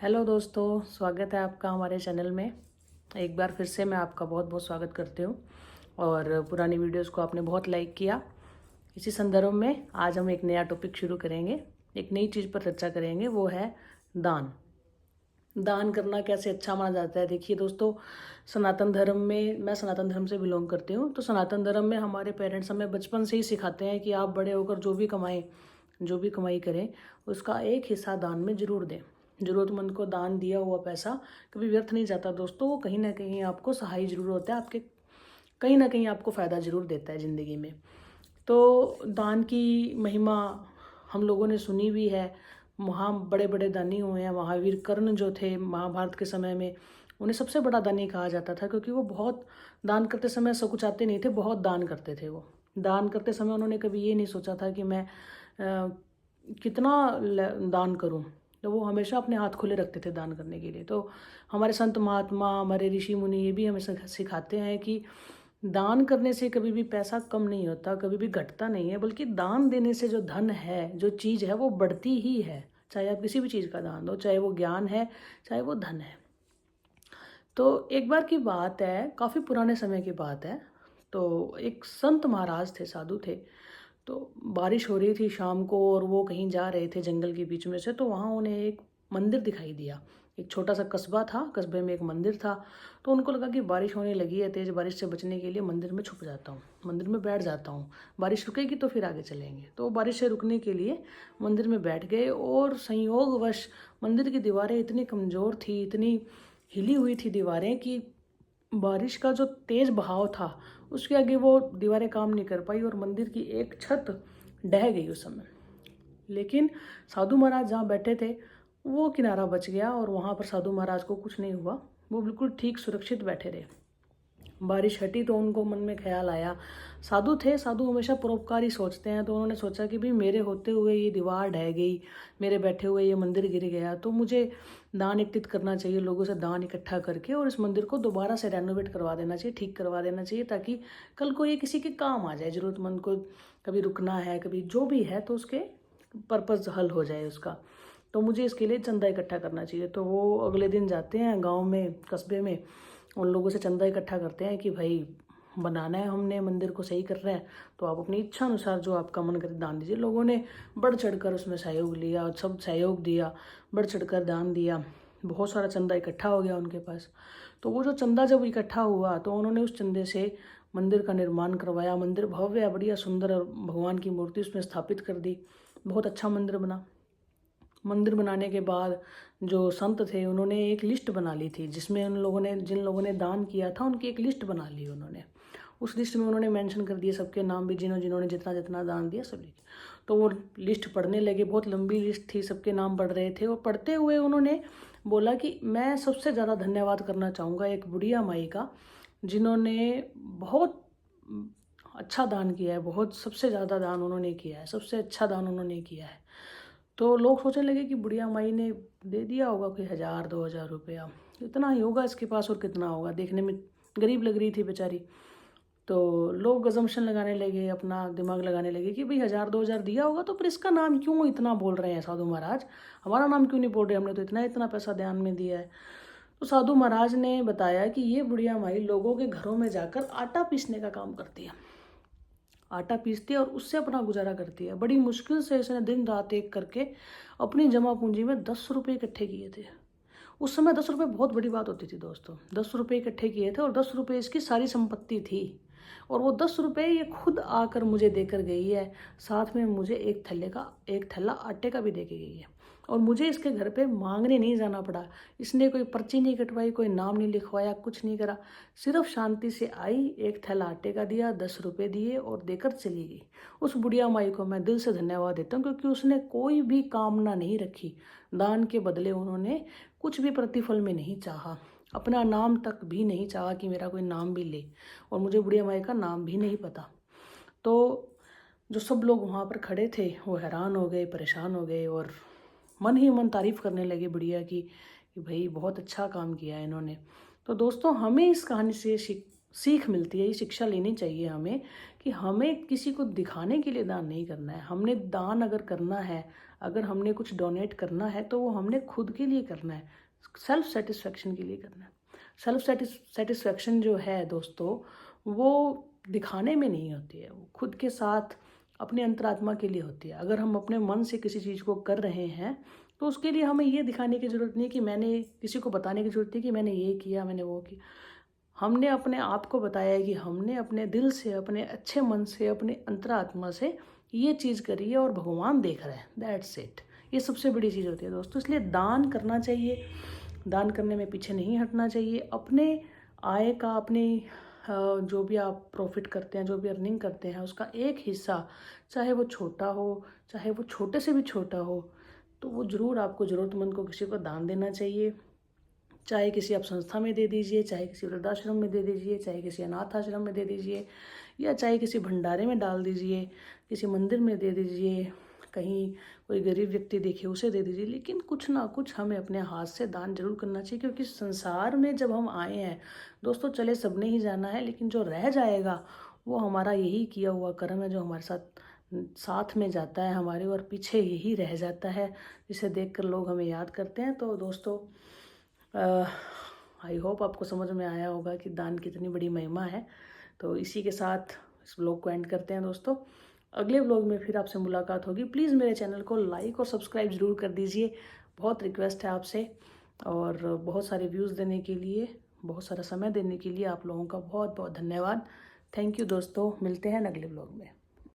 Hello दोस्तों, स्वागत है आपका हमारे चैनल में। एक बार फिर से मैं आपका बहुत बहुत स्वागत करती हूँ। और पुरानी वीडियोस को आपने बहुत लाइक किया। इसी संदर्भ में आज हम एक नया टॉपिक शुरू करेंगे, एक नई चीज़ पर चर्चा करेंगे, वो है दान। दान करना कैसे अच्छा माना जाता है। देखिए दोस्तों, सनातन धर्म में, मैं सनातन धर्म से बिलोंग करती हूँ, तो सनातन धर्म में हमारे पेरेंट्स हमें बचपन से ही सिखाते हैं कि आप बड़े होकर जो भी कमाई करें उसका एक हिस्सा दान में जरूर दें। ज़रूरतमंद को दान दिया हुआ पैसा कभी व्यर्थ नहीं जाता दोस्तों, वो कहीं ना कहीं आपको सहाय जरूर होता है, आपके कहीं ना कहीं आपको फ़ायदा जरूर देता है ज़िंदगी में। तो दान की महिमा हम लोगों ने सुनी भी है। वहाँ बड़े बड़े दानी हुए हैं। महावीर कर्ण जो थे महाभारत के समय में, उन्हें सबसे बड़ा दानी कहा जाता था, क्योंकि वो बहुत दान करते समय सकुचाते नहीं थे, बहुत दान करते थे। वो दान करते समय उन्होंने कभी ये नहीं सोचा था कि मैं कितना दान करूं। तो वो हमेशा अपने हाथ खुले रखते थे दान करने के लिए। तो हमारे संत महात्मा, हमारे ऋषि मुनि ये भी हमें सिखाते हैं कि दान करने से कभी भी पैसा कम नहीं होता, कभी भी घटता नहीं है, बल्कि दान देने से जो धन है, जो चीज़ है, वो बढ़ती ही है। चाहे आप किसी भी चीज़ का दान दो, चाहे वो ज्ञान है, चाहे वो धन है। तो एक बार की बात है, काफ़ी पुराने समय की बात है। तो एक संत महाराज थे, साधु थे। तो बारिश हो रही थी शाम को, और वो कहीं जा रहे थे जंगल के बीच में से। तो वहाँ उन्हें एक मंदिर दिखाई दिया। एक छोटा सा कस्बा था, कस्बे में एक मंदिर था। तो उनको लगा कि बारिश होने लगी है, तेज़ बारिश से बचने के लिए मंदिर में छुप जाता हूँ, मंदिर में बैठ जाता हूँ, बारिश रुकेगी तो फिर आगे चलेंगे। तो बारिश से रुकने के लिए मंदिर में बैठ गए, और संयोगवश मंदिर की दीवारें इतनी कमज़ोर थी, इतनी हिली हुई थी दीवारें, कि बारिश का जो तेज़ बहाव था उसके आगे वो दीवारें काम नहीं कर पाई, और मंदिर की एक छत ढह गई उस समय। लेकिन साधु महाराज जहाँ बैठे थे वो किनारा बच गया, और वहाँ पर साधु महाराज को कुछ नहीं हुआ। वो बिल्कुल ठीक सुरक्षित बैठे रहे। बारिश हटी तो उनको मन में ख्याल आया, साधु थे, साधु हमेशा परोपकारी सोचते हैं। तो उन्होंने सोचा कि भाई मेरे होते हुए ये दीवार ढह गई, मेरे बैठे हुए ये मंदिर गिर गया, तो मुझे दान एकत्रित करना चाहिए, लोगों से दान इकट्ठा करके, और इस मंदिर को दोबारा से रेनोवेट करवा देना चाहिए, ठीक करवा देना चाहिए, ताकि कल को ये किसी के काम आ जाए। ज़रूरतमंद को कभी रुकना है, कभी जो भी है, तो उसके पर्पज़ हल हो जाए उसका। तो मुझे इसके लिए चंदा इकट्ठा करना चाहिए। तो वो अगले दिन जाते हैं गांव में, कस्बे में, उन लोगों से चंदा इकट्ठा करते हैं कि भाई बनाना है, हमने मंदिर को सही कर रहे हैं, तो आप अपनी इच्छा अनुसार जो आपका मन करे दान दीजिए। लोगों ने बढ़ चढ़कर उसमें सहयोग लिया, सब सहयोग दिया, बढ़ चढ़कर दान दिया। बहुत सारा चंदा इकट्ठा हो गया उनके पास। तो वो जो चंदा जब इकट्ठा हुआ तो उन्होंने उस चंदे से मंदिर का निर्माण करवाया। मंदिर भव्य, बढ़िया, सुंदर, और भगवान की मूर्ति उसमें स्थापित कर दी। बहुत अच्छा मंदिर बना। मंदिर बनाने के बाद जो संत थे उन्होंने एक लिस्ट बना ली थी, जिसमें उन लोगों ने, जिन लोगों ने दान किया था, उनकी एक लिस्ट बना ली उन्होंने। उस लिस्ट में उन्होंने मेंशन कर दिए सबके नाम भी, जिन्होंने जितना जितना दान दिया सभी। तो वो लिस्ट पढ़ने लगे, बहुत लंबी लिस्ट थी, सबके नाम पढ़ रहे थे। और पढ़ते हुए उन्होंने बोला कि मैं सबसे ज़्यादा धन्यवाद करना चाहूँगा एक बुढ़िया माई का, जिन्होंने बहुत अच्छा दान किया है, बहुत, सबसे ज़्यादा दान उन्होंने किया है, सबसे अच्छा दान उन्होंने किया है। तो लोग सोचने लगे कि बुढ़िया माई ने दे दिया होगा कोई 1000-2000 रुपया, इतना ही होगा इसके पास, और कितना होगा, देखने में गरीब लग रही थी बेचारी। तो लोग अजम्पशन लगाने लगे, अपना दिमाग लगाने लगे कि भाई 1000-2000 दिया होगा, तो फिर इसका नाम क्यों इतना बोल रहे हैं साधु महाराज, हमारा नाम क्यों नहीं बोल रहे, हमने तो इतना इतना पैसा ध्यान में दिया है। तो साधु महाराज ने बताया कि ये बुढ़िया माई लोगों के घरों में जाकर आटा पीसने का काम करती है, आटा पीसती है और उससे अपना गुजारा करती है। बड़ी मुश्किल से इसने दिन रात एक करके अपनी जमा पूंजी में 10 रुपये इकट्ठे किए थे। उस समय 10 रुपये बहुत बड़ी बात होती थी दोस्तों। 10 रुपये इकट्ठे किए थे, और 10 रुपये इसकी सारी संपत्ति थी। और वो 10 रुपये ये खुद आकर मुझे देकर गई है, साथ में मुझे एक थैला आटे का भी दे के गई है। और मुझे इसके घर पे मांगने नहीं जाना पड़ा। इसने कोई पर्ची नहीं कटवाई, कोई नाम नहीं लिखवाया, कुछ नहीं करा। सिर्फ शांति से आई, एक थैला आटे का दिया, 10 रुपये दिए और देकर चली गई। उस बुढ़िया माई को मैं दिल से धन्यवाद देता हूँ, क्योंकि उसने कोई भी कामना नहीं रखी। दान के बदले उन्होंने कुछ भी प्रतिफल में नहीं चाहा, अपना नाम तक भी नहीं चाहा कि मेरा कोई नाम भी ले। और मुझे बुढ़िया माई का नाम भी नहीं पता। तो जो सब लोग वहाँ पर खड़े थे वो हैरान हो गए, परेशान हो गए, और मन ही मन तारीफ़ करने लगे बुढ़िया की कि भाई बहुत अच्छा काम किया है इन्होंने। तो दोस्तों, हमें इस कहानी से सीख मिलती है, ये शिक्षा लेनी चाहिए हमें, कि हमें किसी को दिखाने के लिए दान नहीं करना है। हमने दान अगर करना है, अगर हमने कुछ डोनेट करना है तो वो हमने खुद के लिए करना है, सेल्फ सेटिस्फेक्शन के लिए करना है। सेल्फ सेटिस्फेक्शन जो है दोस्तों, वो दिखाने में नहीं होती है, वो खुद के साथ अपने अंतरात्मा के लिए होती है। अगर हम अपने मन से किसी चीज़ को कर रहे हैं तो उसके लिए हमें ये दिखाने की ज़रूरत नहीं कि मैंने, किसी को बताने की ज़रूरत नहीं कि मैंने ये किया, मैंने वो किया। हमने अपने आप को बताया है कि हमने अपने दिल से, अपने अच्छे मन से, अपने अंतरात्मा से ये चीज़ करी है और भगवान देख रहे हैं, दैट्स इट। ये सबसे बड़ी चीज़ होती है दोस्तों। इसलिए दान करना चाहिए, दान करने में पीछे नहीं हटना चाहिए। अपने आय का, अपने जो भी आप प्रॉफिट करते हैं, जो भी अर्निंग करते हैं, उसका एक हिस्सा, चाहे वो छोटा हो, चाहे वो छोटे से भी छोटा हो, तो वो ज़रूर आपको ज़रूरतमंद को किसी को दान देना चाहिए। चाहे किसी आप संस्था में दे दीजिए, चाहे किसी वृद्धाश्रम में दे दीजिए, चाहे किसी अनाथ आश्रम में दे दीजिए, या चाहे किसी भंडारे में डाल दीजिए, किसी मंदिर में दे दीजिए, कहीं कोई गरीब व्यक्ति देखे उसे दे दीजिए। लेकिन कुछ ना कुछ हमें अपने हाथ से दान जरूर करना चाहिए, क्योंकि संसार में जब हम आए हैं दोस्तों, चले सबने ही जाना है, लेकिन जो रह जाएगा वो हमारा यही किया हुआ कर्म है, जो हमारे साथ साथ में जाता है हमारे, और पीछे यही रह जाता है, जिसे देखकर लोग हमें याद करते हैं। तो दोस्तों, आई होप आपको समझ में आया होगा कि दान कितनी बड़ी महिमा है। तो इसी के साथ इस ब्लॉग को एंड करते हैं दोस्तों। अगले ब्लॉग में फिर आपसे मुलाकात होगी। प्लीज़ मेरे चैनल को लाइक और सब्सक्राइब ज़रूर कर दीजिए, बहुत रिक्वेस्ट है आपसे। और बहुत सारे व्यूज़ देने के लिए, बहुत सारा समय देने के लिए आप लोगों का बहुत बहुत धन्यवाद। थैंक यू दोस्तों, मिलते हैं अगले ब्लॉग में।